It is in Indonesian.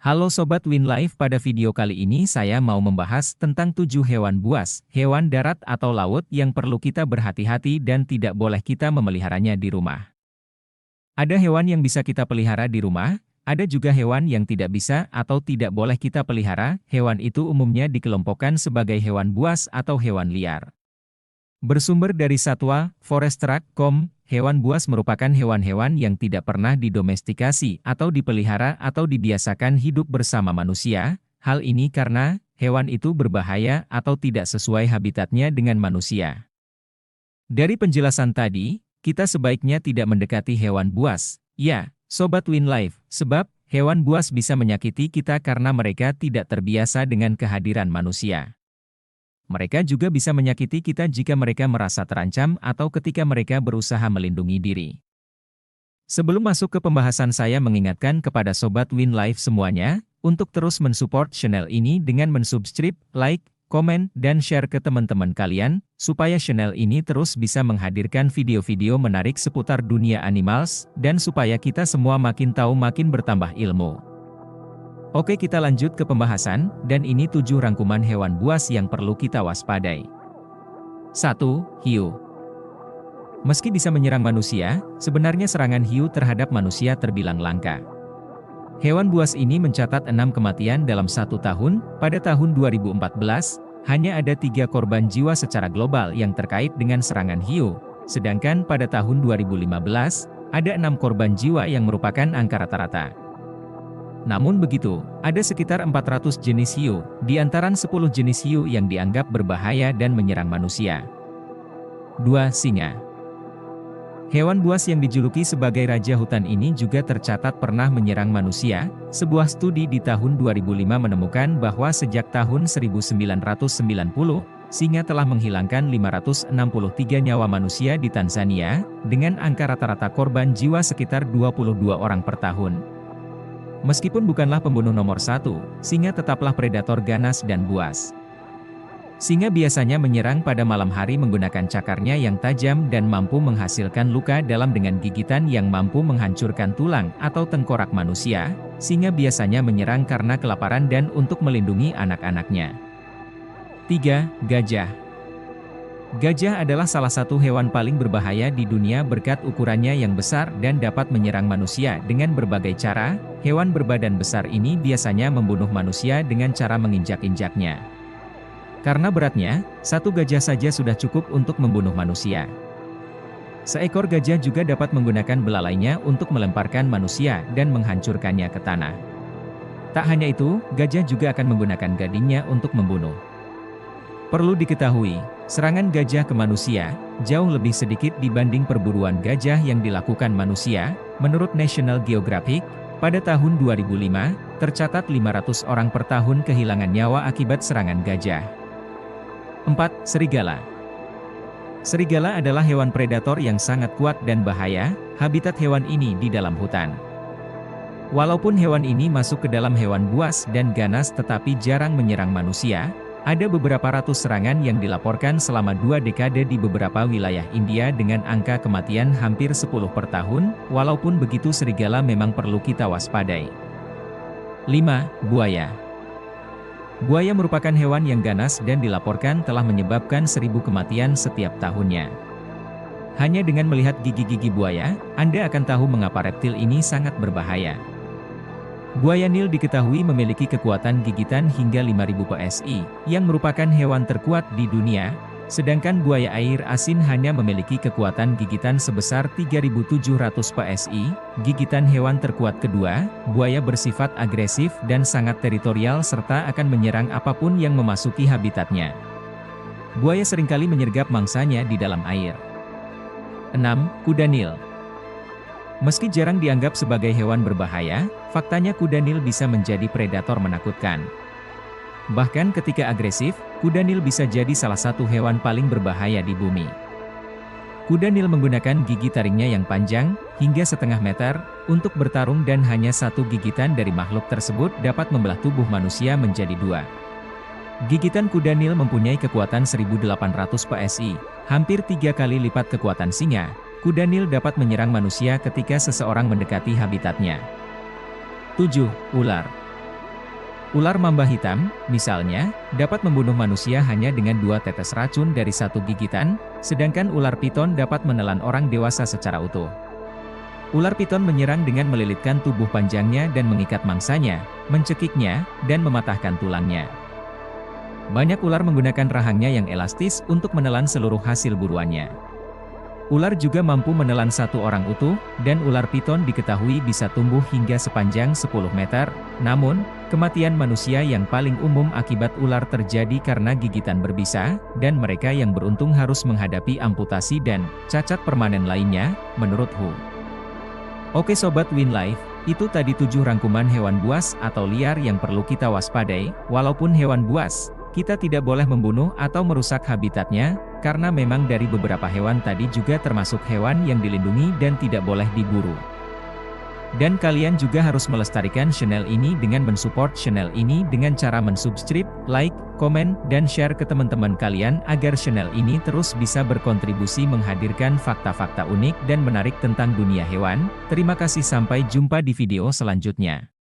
Halo Sobat Winlife, pada video kali ini saya mau membahas tentang 7 hewan buas, hewan darat atau laut yang perlu kita berhati-hati dan tidak boleh kita memeliharanya di rumah. Ada hewan yang bisa kita pelihara di rumah, ada juga hewan yang tidak bisa atau tidak boleh kita pelihara. Hewan itu umumnya dikelompokkan sebagai hewan buas atau hewan liar. Bersumber dari Satwa Forest.com, hewan buas merupakan hewan-hewan yang tidak pernah didomestikasi atau dipelihara atau dibiasakan hidup bersama manusia. Hal ini karena hewan itu berbahaya atau tidak sesuai habitatnya dengan manusia. Dari penjelasan tadi, kita sebaiknya tidak mendekati hewan buas. Ya, Sobat Winlife, sebab hewan buas bisa menyakiti kita karena mereka tidak terbiasa dengan kehadiran manusia. Mereka juga bisa menyakiti kita jika mereka merasa terancam atau ketika mereka berusaha melindungi diri. Sebelum masuk ke pembahasan, saya mengingatkan kepada Sobat Winlife semuanya, untuk terus mensupport channel ini dengan mensubscribe, like, komen, dan share ke teman-teman kalian, supaya channel ini terus bisa menghadirkan video-video menarik seputar dunia animals, dan supaya kita semua makin tahu makin bertambah ilmu. Oke, kita lanjut ke pembahasan, dan ini 7 rangkuman hewan buas yang perlu kita waspadai. 1. Hiu. Meski bisa menyerang manusia, sebenarnya serangan hiu terhadap manusia terbilang langka. Hewan buas ini mencatat 6 kematian dalam 1 tahun. Pada tahun 2014, hanya ada 3 korban jiwa secara global yang terkait dengan serangan hiu, sedangkan pada tahun 2015, ada 6 korban jiwa yang merupakan angka rata-rata. Namun begitu, ada sekitar 400 jenis hiu, di antara 10 jenis hiu yang dianggap berbahaya dan menyerang manusia. 2. Singa. Hewan buas yang dijuluki sebagai raja hutan ini juga tercatat pernah menyerang manusia. Sebuah studi di tahun 2005 menemukan bahwa sejak tahun 1990, singa telah menghilangkan 563 nyawa manusia di Tanzania, dengan angka rata-rata korban jiwa sekitar 22 orang per tahun. Meskipun bukanlah pembunuh nomor 1, singa tetaplah predator ganas dan buas. Singa biasanya menyerang pada malam hari menggunakan cakarnya yang tajam dan mampu menghasilkan luka dalam dengan gigitan yang mampu menghancurkan tulang atau tengkorak manusia. Singa biasanya menyerang karena kelaparan dan untuk melindungi anak-anaknya. 3. Gajah. Gajah adalah salah satu hewan paling berbahaya di dunia berkat ukurannya yang besar dan dapat menyerang manusia dengan berbagai cara. Hewan berbadan besar ini biasanya membunuh manusia dengan cara menginjak-injaknya. Karena beratnya, 1 gajah saja sudah cukup untuk membunuh manusia. Seekor gajah juga dapat menggunakan belalainya untuk melemparkan manusia dan menghancurkannya ke tanah. Tak hanya itu, gajah juga akan menggunakan gadingnya untuk membunuh. Perlu diketahui, serangan gajah ke manusia jauh lebih sedikit dibanding perburuan gajah yang dilakukan manusia. Menurut National Geographic, pada tahun 2005, tercatat 500 orang per tahun kehilangan nyawa akibat serangan gajah. 4. Serigala. Serigala adalah hewan predator yang sangat kuat dan bahaya. Habitat hewan ini di dalam hutan. Walaupun hewan ini masuk ke dalam hewan buas dan ganas tetapi jarang menyerang manusia. Ada beberapa ratus serangan yang dilaporkan selama 2 dekade di beberapa wilayah India dengan angka kematian hampir 10 per tahun. Walaupun begitu, serigala memang perlu kita waspadai. 5. Buaya. Buaya merupakan hewan yang ganas dan dilaporkan telah menyebabkan 1000 kematian setiap tahunnya. Hanya dengan melihat gigi-gigi buaya, Anda akan tahu mengapa reptil ini sangat berbahaya. Buaya Nil diketahui memiliki kekuatan gigitan hingga 5000 psi, yang merupakan hewan terkuat di dunia, sedangkan buaya air asin hanya memiliki kekuatan gigitan sebesar 3700 psi. Gigitan hewan terkuat kedua, buaya bersifat agresif dan sangat teritorial serta akan menyerang apapun yang memasuki habitatnya. Buaya seringkali menyergap mangsanya di dalam air. 6. Kuda Nil. Meski jarang dianggap sebagai hewan berbahaya, faktanya kuda Nil bisa menjadi predator menakutkan. Bahkan ketika agresif, kuda Nil bisa jadi salah satu hewan paling berbahaya di bumi. Kuda Nil menggunakan gigi taringnya yang panjang, hingga setengah meter, untuk bertarung dan hanya 1 gigitan dari makhluk tersebut dapat membelah tubuh manusia menjadi 2. Gigitan kuda Nil mempunyai kekuatan 1800 psi, hampir 3 kali lipat kekuatan singa. Kuda Nil dapat menyerang manusia ketika seseorang mendekati habitatnya. 7. Ular. Ular mamba hitam, misalnya, dapat membunuh manusia hanya dengan 2 tetes racun dari 1 gigitan, sedangkan ular piton dapat menelan orang dewasa secara utuh. Ular piton menyerang dengan melilitkan tubuh panjangnya dan mengikat mangsanya, mencekiknya, dan mematahkan tulangnya. Banyak ular menggunakan rahangnya yang elastis untuk menelan seluruh hasil buruannya. Ular juga mampu menelan 1 orang utuh, dan ular piton diketahui bisa tumbuh hingga sepanjang 10 meter, namun, kematian manusia yang paling umum akibat ular terjadi karena gigitan berbisa, dan mereka yang beruntung harus menghadapi amputasi dan cacat permanen lainnya, menurut WHO. Oke Sobat Win Life, itu tadi 7 rangkuman hewan buas atau liar yang perlu kita waspadai. Walaupun hewan buas, kita tidak boleh membunuh atau merusak habitatnya, karena memang dari beberapa hewan tadi juga termasuk hewan yang dilindungi dan tidak boleh diburu. Dan kalian juga harus melestarikan channel ini dengan mensupport channel ini dengan cara mensubscribe, like, komen, dan share ke teman-teman kalian agar channel ini terus bisa berkontribusi menghadirkan fakta-fakta unik dan menarik tentang dunia hewan. Terima kasih, sampai jumpa di video selanjutnya.